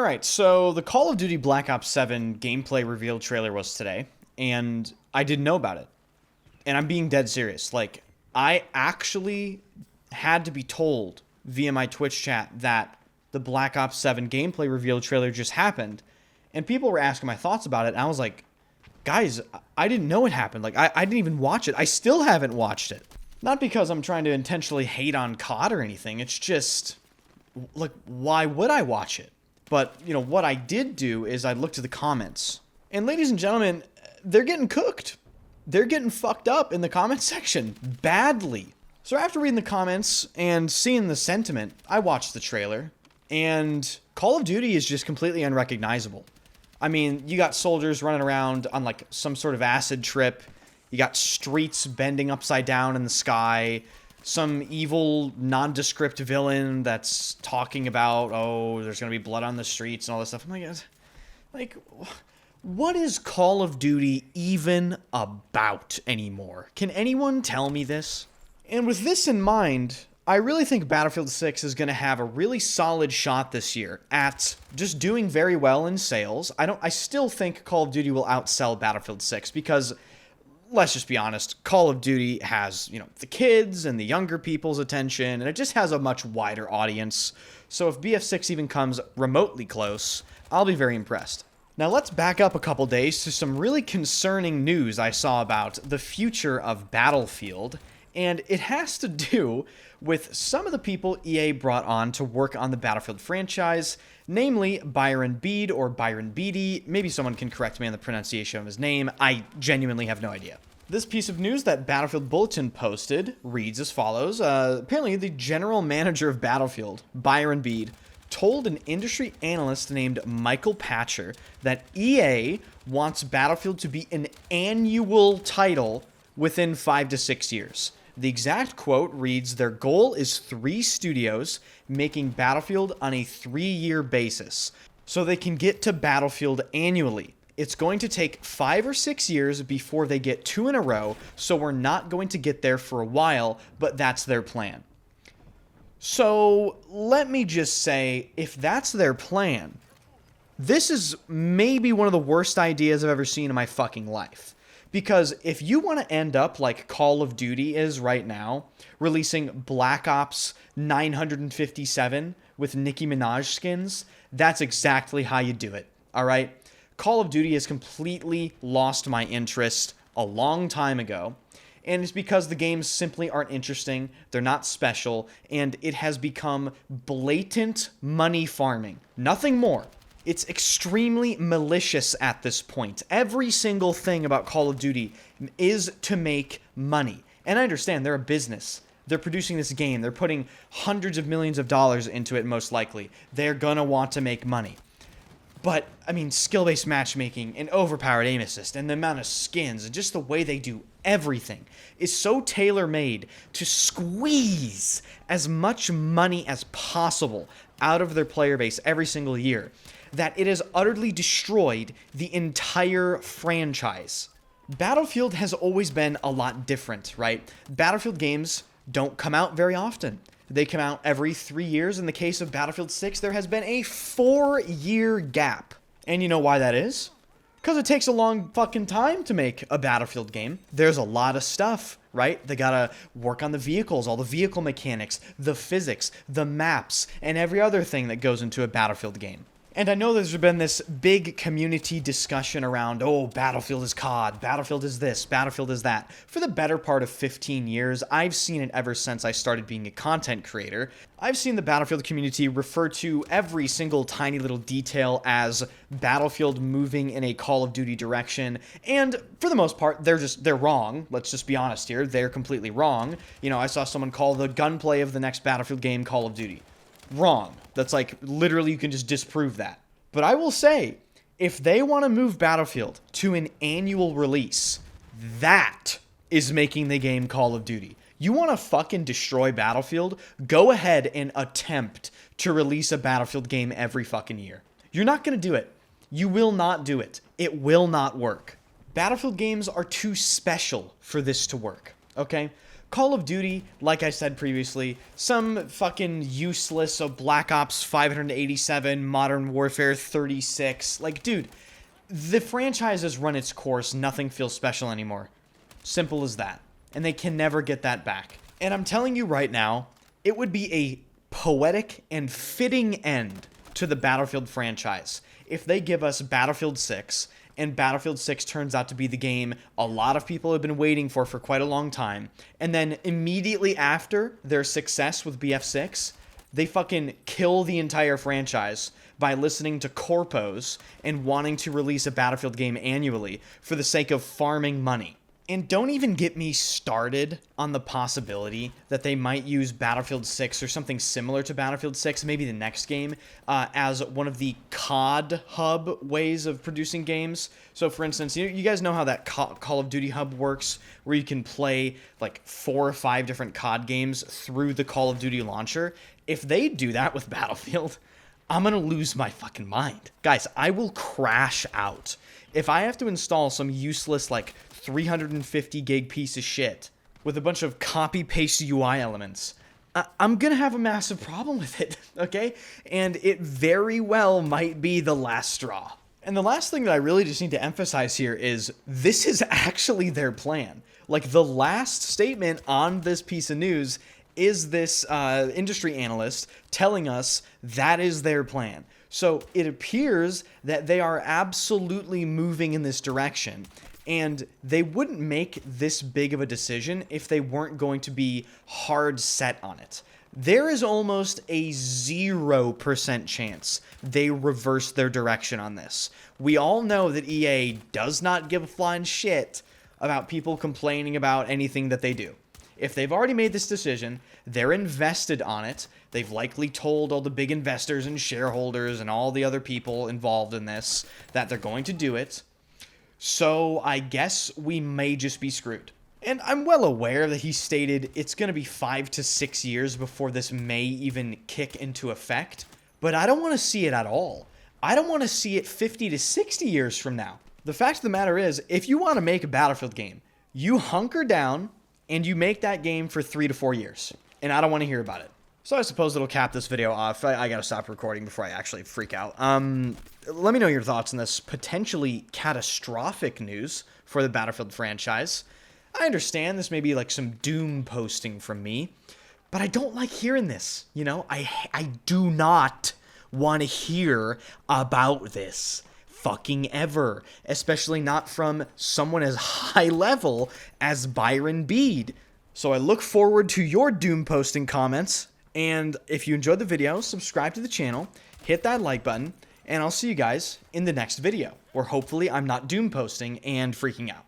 Alright, so the Call of Duty Black Ops 7 gameplay reveal trailer was today, and I didn't know about it. And I'm being dead serious. Like, I actually had to be told via my Twitch chat that the Black Ops 7 gameplay reveal trailer just happened, and people were asking my thoughts about it, and I was like, guys, I didn't know it happened. Like, I didn't even watch it. I still haven't watched it. Not because I'm trying to intentionally hate on COD or anything. It's just, like, why would I watch it? But, you know, what I did do is I looked at the comments. And ladies and gentlemen, they're getting cooked. They're getting fucked up in the comment section. Badly. So after reading the comments and seeing the sentiment, I watched the trailer. And Call of Duty is just completely unrecognizable. I mean, you got soldiers running around on, like, some sort of acid trip. You got streets bending upside down in the sky. Some evil, nondescript villain that's talking about, oh, there's going to be blood on the streets and all this stuff. I'm like, what is Call of Duty even about anymore? Can anyone tell me this? And with this in mind, I really think Battlefield 6 is going to have a really solid shot this year at just doing very well in sales. I still think Call of Duty will outsell Battlefield 6 because, let's just be honest, Call of Duty has, you know, the kids and the younger people's attention, and it just has a much wider audience. So if BF6 even comes remotely close, I'll be very impressed. Now let's back up a couple days to some really concerning news I saw about the future of Battlefield, and it has to do with some of the people EA brought on to work on the Battlefield franchise, namely Byron Beede or Byron Beede. Maybe someone can correct me on the pronunciation of his name. I genuinely have no idea. This piece of news that Battlefield Bulletin posted reads as follows. Apparently, the general manager of Battlefield, Byron Beede, told an industry analyst named Michael Patcher that EA wants Battlefield to be an annual title within 5 to 6 years. The exact quote reads, their goal is 3 studios making Battlefield on a 3-year basis, so they can get to Battlefield annually. It's going to take 5 or 6 years before they get 2 in a row, so we're not going to get there for a while, but that's their plan. So let me just say, if that's their plan, this is maybe one of the worst ideas I've ever seen in my fucking life. Because if you want to end up like Call of Duty is right now, releasing Black Ops 957 with Nicki Minaj skins, that's exactly how you do it, alright? Call of Duty has completely lost my interest a long time ago, and it's because the games simply aren't interesting, they're not special, and it has become blatant money farming. Nothing more. It's extremely malicious at this point. Every single thing about Call of Duty is to make money. And I understand, they're a business. They're producing this game. They're putting hundreds of millions of dollars into it, most likely. They're gonna want to make money. But, I mean, skill-based matchmaking and overpowered aim assist and the amount of skins and just the way they do everything is so tailor-made to squeeze as much money as possible out of their player base every single year that it has utterly destroyed the entire franchise. Battlefield has always been a lot different, right? Battlefield games don't come out very often. They come out every 3 years. In the case of Battlefield 6, there has been a 4-year gap. And you know why that is? Because it takes a long fucking time to make a Battlefield game. There's a lot of stuff, right? They gotta work on the vehicles, all the vehicle mechanics, the physics, the maps, and every other thing that goes into a Battlefield game. And I know there's been this big community discussion around, oh, Battlefield is COD, Battlefield is this, Battlefield is that. For the better part of 15 years, I've seen it ever since I started being a content creator. I've seen the Battlefield community refer to every single tiny little detail as Battlefield moving in a Call of Duty direction, and for the most part, they're wrong. Let's just be honest here, they're completely wrong. You know, I saw someone call the gunplay of the next Battlefield game Call of Duty. Wrong. That's like, literally, you can just disprove that. But I will say, if they want to move Battlefield to an annual release, that is making the game Call of Duty. You want to fucking destroy Battlefield? Go ahead and attempt to release a Battlefield game every fucking year. You're not going to do it. You will not do it. It will not work. Battlefield games are too special for this to work, okay? Call of Duty, like I said previously, some fucking useless Black Ops 587, Modern Warfare 36. Like, dude, the franchise has run its course. Nothing feels special anymore. Simple as that. And they can never get that back. And I'm telling you right now, it would be a poetic and fitting end to the Battlefield franchise if they give us Battlefield 6, and Battlefield 6 turns out to be the game a lot of people have been waiting for quite a long time, and then immediately after their success with BF6, they fucking kill the entire franchise by listening to corpos and wanting to release a Battlefield game annually for the sake of farming money. And don't even get me started on the possibility that they might use Battlefield 6 or something similar to Battlefield 6, maybe the next game, as one of the COD hub ways of producing games. So, for instance, you guys know how that Call of Duty hub works, where you can play like 4 or 5 different COD games through the Call of Duty launcher. If they do that with Battlefield, I'm gonna lose my fucking mind. Guys, I will crash out. If I have to install some useless, like, 350 gig piece of shit with a bunch of copy-paste UI elements, I'm gonna have a massive problem with it, okay? And it very well might be the last straw. And the last thing that I really just need to emphasize here is this is actually their plan. Like, the last statement on this piece of news is this industry analyst telling us that is their plan. So it appears that they are absolutely moving in this direction, and they wouldn't make this big of a decision if they weren't going to be hard set on it. There is almost a 0% chance they reverse their direction on this. We all know that EA does not give a flying shit about people complaining about anything that they do. If they've already made this decision, they're invested on it. They've likely told all the big investors and shareholders and all the other people involved in this that they're going to do it. So I guess we may just be screwed. And I'm well aware that he stated it's going to be 5 to 6 years before this may even kick into effect. But I don't want to see it at all. I don't want to see it 50 to 60 years from now. The fact of the matter is, if you want to make a Battlefield game, you hunker down and you make that game for 3 to 4 years. And I don't want to hear about it. So I suppose it'll cap this video off. I gotta stop recording before I actually freak out. Let me know your thoughts on this potentially catastrophic news for the Battlefield franchise. I understand this may be like some doom posting from me, but I don't like hearing this. You know, I do not want to hear about this fucking ever, especially not from someone as high level as Byron Bede. So I look forward to your doom posting comments, and if you enjoyed the video, subscribe to the channel, hit that like button, and I'll see you guys in the next video, where hopefully I'm not doom posting and freaking out.